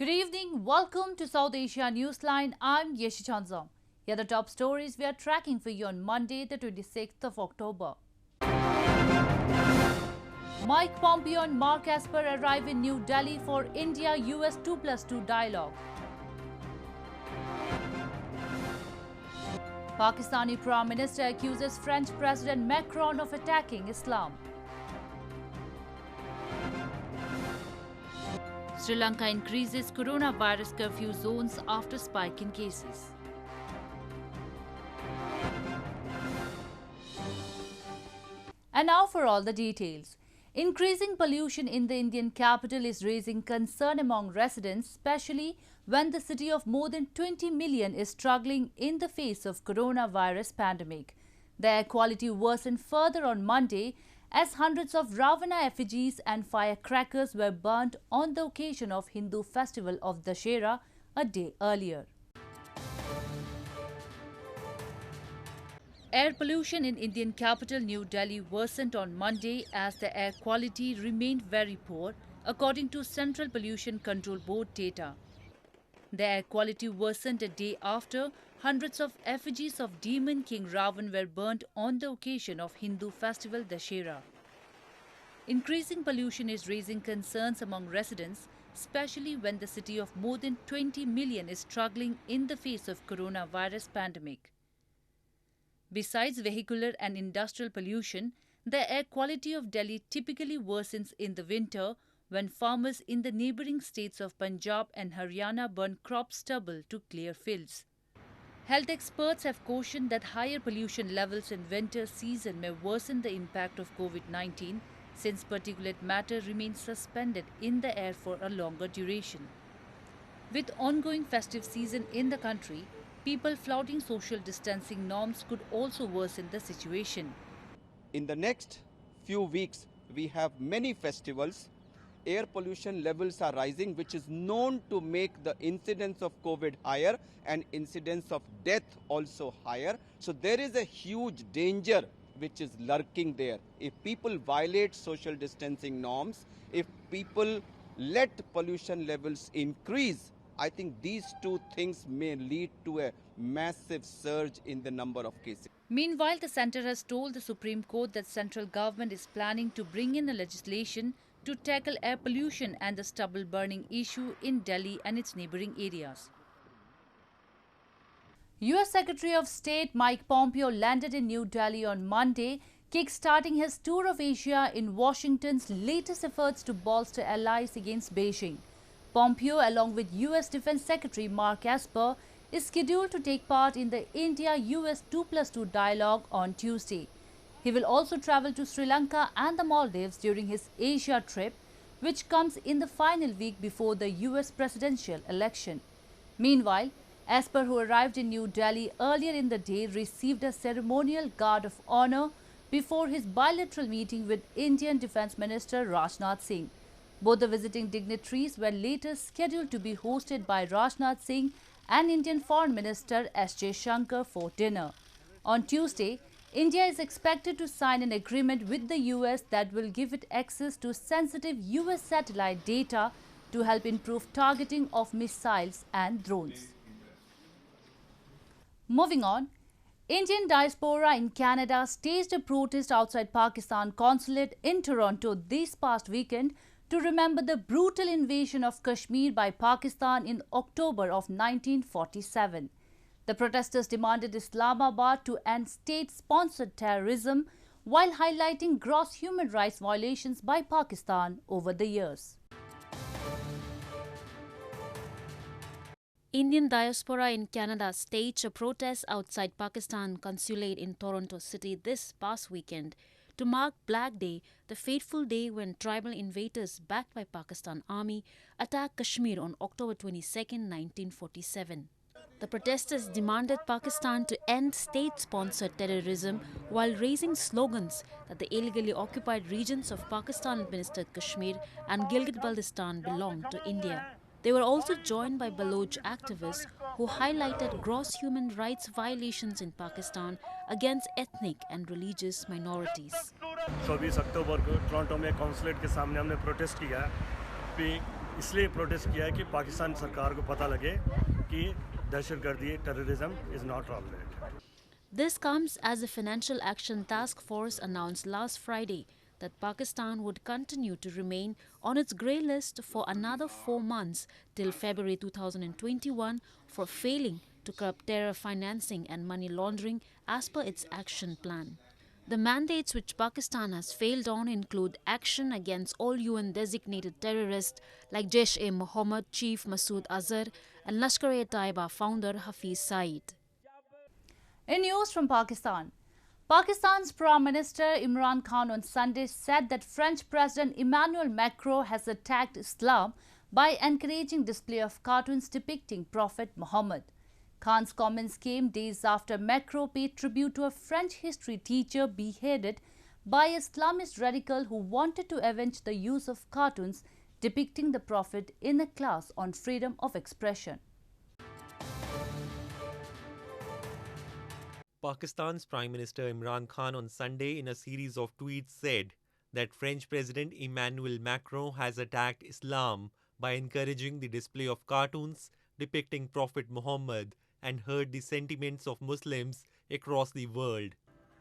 Good evening. Welcome to South Asia Newsline. I'm Yeshi Chanzam. Here are the top stories we are tracking for you on Monday, the 26th of October. Mike Pompeo and Mark Esper arrive in New Delhi for India-U.S. 2+2 dialogue. Pakistani Prime Minister accuses French President Macron of attacking Islam. Sri Lanka increases coronavirus curfew zones after spike in cases. And now for all the details. Increasing pollution in the Indian capital is raising concern among residents, especially when the city of more than 20 million is struggling in the face of coronavirus pandemic. The air quality worsened further on Monday as hundreds of Ravana effigies and firecrackers were burnt on the occasion of Hindu festival of Dussehra a day earlier. Air pollution in Indian capital New Delhi worsened on Monday as the air quality remained very poor, according to Central Pollution Control Board data. The air quality worsened a day after hundreds of effigies of demon king Ravan were burnt on the occasion of Hindu festival Dussehra. Increasing pollution is raising concerns among residents, especially when the city of more than 20 million is struggling in the face of coronavirus pandemic. Besides vehicular and industrial pollution, the air quality of Delhi typically worsens in the winter when farmers in the neighbouring states of Punjab and Haryana burn crop stubble to clear fields. Health experts have cautioned that higher pollution levels in winter season may worsen the impact of COVID-19 since particulate matter remains suspended in the air for a longer duration. With ongoing festive season in the country, people flouting social distancing norms could also worsen the situation. In the next few weeks, we have many festivals. Air pollution levels are rising, which is known to make the incidence of COVID higher and incidence of death also higher. So there is a huge danger which is lurking there. If people violate social distancing norms, if people let pollution levels increase, I think these two things may lead to a massive surge in the number of cases. Meanwhile, the centre has told the Supreme Court that central government is planning to bring in a legislation to tackle air pollution and the stubble burning issue in Delhi and its neighbouring areas. U.S. Secretary of State Mike Pompeo landed in New Delhi on Monday, kick-starting his tour of Asia in Washington's latest efforts to bolster allies against Beijing. Pompeo, along with U.S. Defense Secretary Mark Esper, is scheduled to take part in the India-U.S. 2+2 dialogue on Tuesday. He will also travel to Sri Lanka and the Maldives during his Asia trip, which comes in the final week before the U.S. presidential election. Meanwhile, Esper, who arrived in New Delhi earlier in the day, received a ceremonial guard of honour before his bilateral meeting with Indian Defence Minister Rajnath Singh. Both the visiting dignitaries were later scheduled to be hosted by Rajnath Singh and Indian Foreign Minister S. J. Shankar for dinner. On Tuesday, India is expected to sign an agreement with the U.S. that will give it access to sensitive U.S. satellite data to help improve targeting of missiles and drones. Moving on, Indian diaspora in Canada staged a protest outside Pakistan consulate in Toronto this past weekend to remember the brutal invasion of Kashmir by Pakistan in October of 1947. The protesters demanded Islamabad to end state-sponsored terrorism while highlighting gross human rights violations by Pakistan over the years. Indian diaspora in Canada staged a protest outside Pakistan consulate in Toronto City this past weekend to mark Black Day, the fateful day when tribal invaders backed by Pakistan Army attacked Kashmir on October 22, 1947. The protesters demanded Pakistan to end state-sponsored terrorism while raising slogans that the illegally occupied regions of Pakistan-administered Kashmir and Gilgit-Baltistan belong to India. They were also joined by Baloch activists who highlighted gross human rights violations in Pakistan against ethnic and religious minorities. 24 अक्टूबर को Toronto में consulate के सामने हमने protest किया कि इसलिए protest किया है कि पाकिस्तान सरकार को पता लगे कि दहशतगर्दी terrorism is not tolerated. This comes as the Financial Action Task Force announced last Friday that Pakistan would continue to remain on its grey list for another 4 months till February 2021 for failing to curb terror financing and money laundering as per its action plan. The mandates which Pakistan has failed on include action against all UN-designated terrorists like Jaish-e-Mohammed chief Masood Azhar and Lashkar-e-Taiba founder Hafiz Saeed. In news from Pakistan, Pakistan's Prime Minister Imran Khan on Sunday said that French President Emmanuel Macron has attacked Islam by encouraging display of cartoons depicting Prophet Muhammad. Khan's comments came days after Macron paid tribute to a French history teacher beheaded by Islamist radical who wanted to avenge the use of cartoons depicting the Prophet in a class on freedom of expression. Pakistan's Prime Minister Imran Khan on Sunday in a series of tweets said that French President Emmanuel Macron has attacked Islam by encouraging the display of cartoons depicting Prophet Muhammad and hurt the sentiments of Muslims across the world.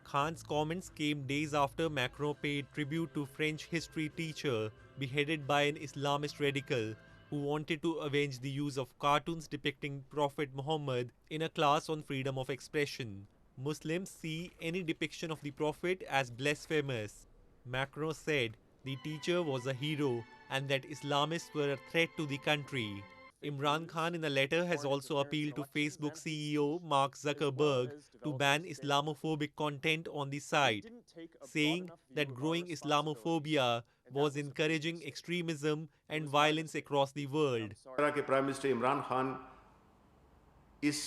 Khan's comments came days after Macron paid tribute to French history teacher beheaded by an Islamist radical who wanted to avenge the use of cartoons depicting Prophet Muhammad in a class on freedom of expression. Muslims see any depiction of the Prophet as blasphemous. Macron said the teacher was a hero and that Islamists were a threat to the country. Imran Khan in a letter has also appealed to Facebook CEO Mark Zuckerberg to ban Islamophobic content on the site, saying that growing Islamophobia was encouraging extremism and violence across the world. Prime Minister Imran Khan इस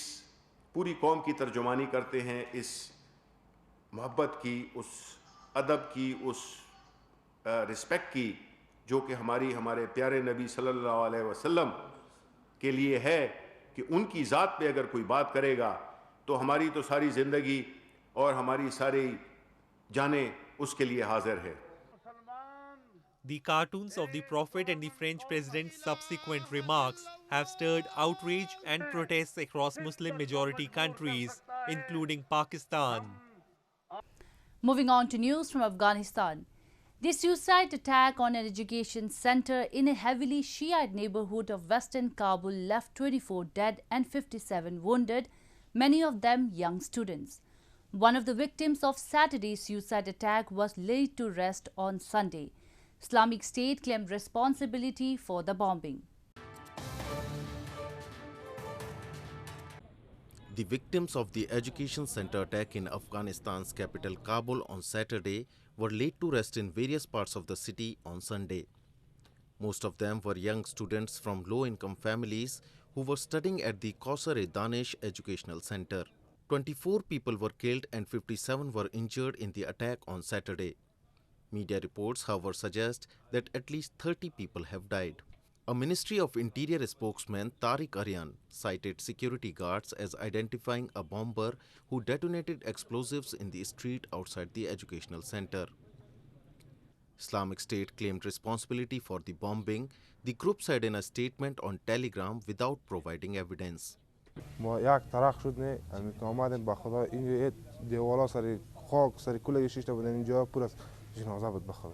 पूरी कौम की तर्जुमानी करते हैं, इस मोहब्बत की, उस अदब की, उस रिस्पेक्ट की जो कि हमारे प्यारे नबी सल्लल्लाहु अलैहि वसल्लम के लिए है कि उनकी ज़ात पे अगर कोई बात करेगा तो हमारी तो सारी ज़िंदगी और हमारी सारी जानें उसके लिए हाजिर है. The cartoons of the Prophet and the French president's subsequent remarks have stirred outrage and protests across Muslim-majority countries, including Pakistan. Moving on to news from Afghanistan. The suicide attack on an education center in a heavily Shiite neighborhood of western Kabul left 24 dead and 57 wounded, many of them young students. One of the victims of Saturday's suicide attack was laid to rest on Sunday. Islamic State claimed responsibility for the bombing. The victims of the education center attack in Afghanistan's capital Kabul on Saturday were laid to rest in various parts of the city on Sunday. Most of them were young students from low-income families who were studying at the Kausar-e-Danish Educational Center. 24 people were killed and 57 were injured in the attack on Saturday. Media reports, however, suggest that at least 30 people have died. A Ministry of Interior spokesman, Tariq Aryan, cited security guards as identifying a bomber who detonated explosives in the street outside the educational center. Islamic State claimed responsibility for the bombing, the group said in a statement on Telegram without providing evidence. ما یک طرق شد نه که آمدیم با خدا این دیوالا سری خاک سری کل شیشته بودن اینجا پر از جنازه بود بخدا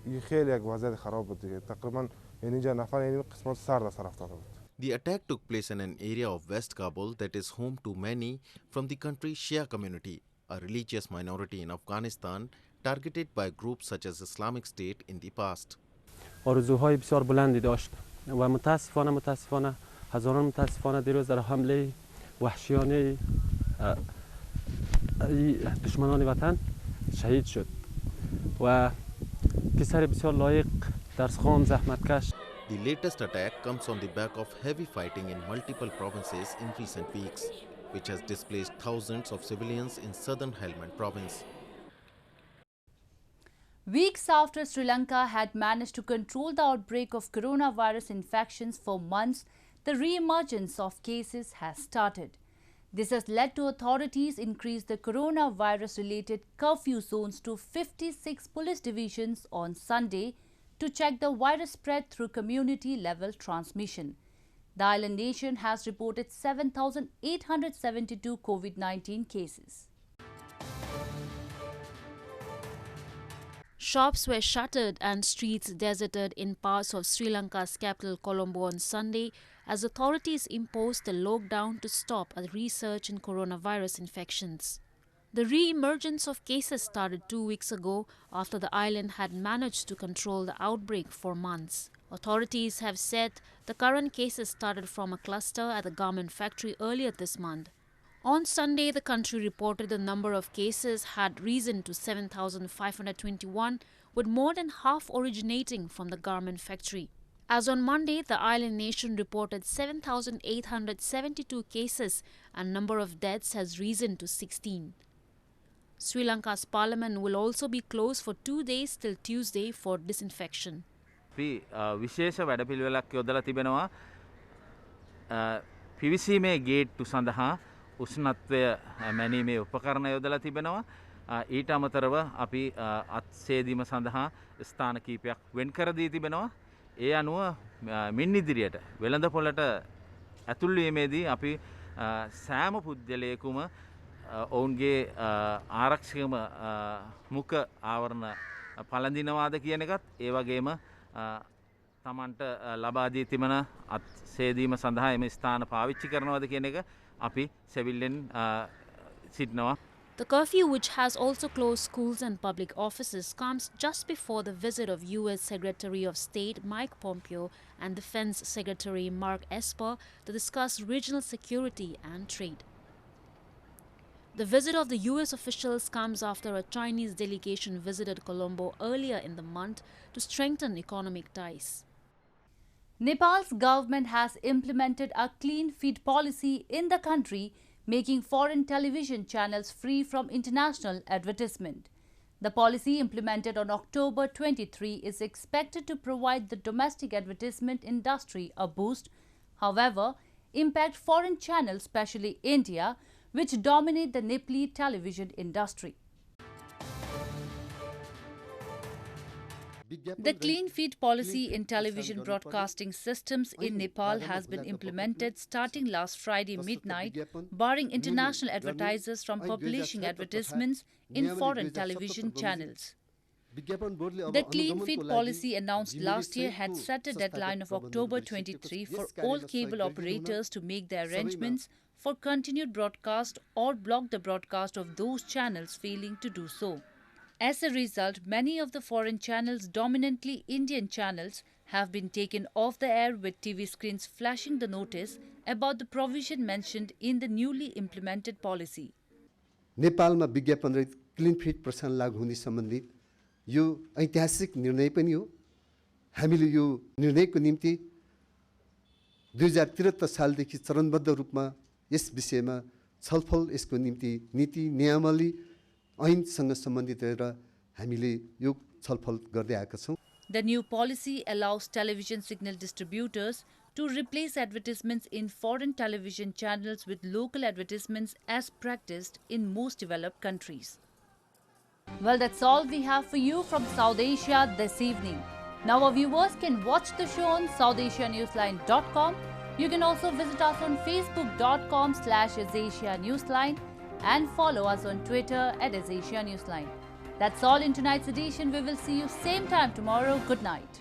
این خیلی یک وضعیت خراب بود دیگه تقریبا اینجا نفر این قسمت سر سر افتاده بود. The attack took place in an area of West Kabul that is home to many from the country's Shia community, a religious minority in Afghanistan targeted by groups such as Islamic State in the past. آرزوهای بسیار بلندی داشت و متاسفانه هزاران متاسفانه دیروز در حمله وحشیانه دشمنان وطن شهید شد و پسر بسیار لایق درسخوان زحمتکش. The latest attack comes on the back of heavy fighting in multiple provinces in recent weeks, which has displaced thousands of civilians in southern Helmand province. Weeks after Sri Lanka had managed to control the outbreak of coronavirus infections for months, the re-emergence of cases has started. This has led to authorities increase the coronavirus-related curfew zones to 56 police divisions on Sunday to check the virus spread through community-level transmission. The island nation has reported 7,872 COVID-19 cases. Shops were shuttered and streets deserted in parts of Sri Lanka's capital Colombo on Sunday as authorities imposed a lockdown to stop a resurge in coronavirus infections. The re-emergence of cases started 2 weeks ago after the island had managed to control the outbreak for months. Authorities have said the current cases started from a cluster at the garment factory earlier this month. On Sunday, the country reported the number of cases had risen to 7,521, with more than half originating from the garment factory. As on Monday, the island nation reported 7,872 cases and number of deaths has risen to 16. Sri Lanka's parliament will also be closed for 2 days till Tuesday for disinfection. විශේෂ වැඩපිළිවෙලක් යොදලා තිබෙනවා පිවිසීමේ ගේට්ටු සඳහා උෂ්ණත්වය මැනීමේ උපකරණ යොදලා තිබෙනවා ඊට අමතරව අපි අත්සේදීම සඳහා ස්ථාන කීපයක් වෙන් කර දී තිබෙනවා ඒ අනුව මින් ඉදිරියට වෙළඳපොළට ඇතුල් වීමේදී අපි සෑම පුද්ගලයෙකුම ඔවුන්ගේ ආරක්ෂක මුඛ ආවරණ පළඳිනවාද කියන එකත් ඒ වගේම තමන්ට ලබා දී තිබෙන අත්සේදීම සඳහා එම ස්ථාන පාවිච්චි කරනවාද කියන එක අපි සෙවිල්ලෙන් සිටිනවා. The curfew, which has also closed schools and public offices, comes just before the visit of U.S. Secretary of State Mike Pompeo and Defense Secretary Mark Esper to discuss regional security and trade. The visit of the U.S. officials comes after a Chinese delegation visited Colombo earlier in the month to strengthen economic ties. Nepal's government has implemented a clean feed policy in the country, making foreign television channels free from international advertisement. The policy, implemented on October 23, is expected to provide the domestic advertisement industry a boost, however, impact foreign channels, especially India, which dominate the Nepali television industry. The clean feed policy in television broadcasting systems in Nepal has been implemented starting last Friday midnight, barring international advertisers from publishing advertisements in foreign television channels. The clean feed policy announced last year had set a deadline of October 23 for all cable operators to make the arrangements for continued broadcast or block the broadcast of those channels failing to do so. As a result, many of the foreign channels, dominantly Indian channels, have been taken off the air with TV screens flashing the notice about the provision mentioned in the newly implemented policy. नेपालमा विज्ञापन रहित clean फिड प्रसारण लागू हुने सम्बन्धी यो ऐतिहासिक निर्णय पनि हो। हामीले यो निर्णयको निम्ति 2073 सालदेखि चरणबद्ध रूपमा यस विषयमा छलफल यसको निम्ति नीति नियमावली ऐनसँग सम्बन्धित रहेर हामीले यो छलफल गर्दै आएका छौं। The new policy allows television signal distributors to replace advertisements in foreign television channels with local advertisements as practiced in most developed countries. Well, that's all we have for you from South Asia this evening. Now our viewers can watch the show on SouthAsiaNewsline.com. You can also visit us on Facebook.com/Asia Newsline and follow us on Twitter @Asia Newsline. That's all in tonight's edition. We will see you same time tomorrow. Good night.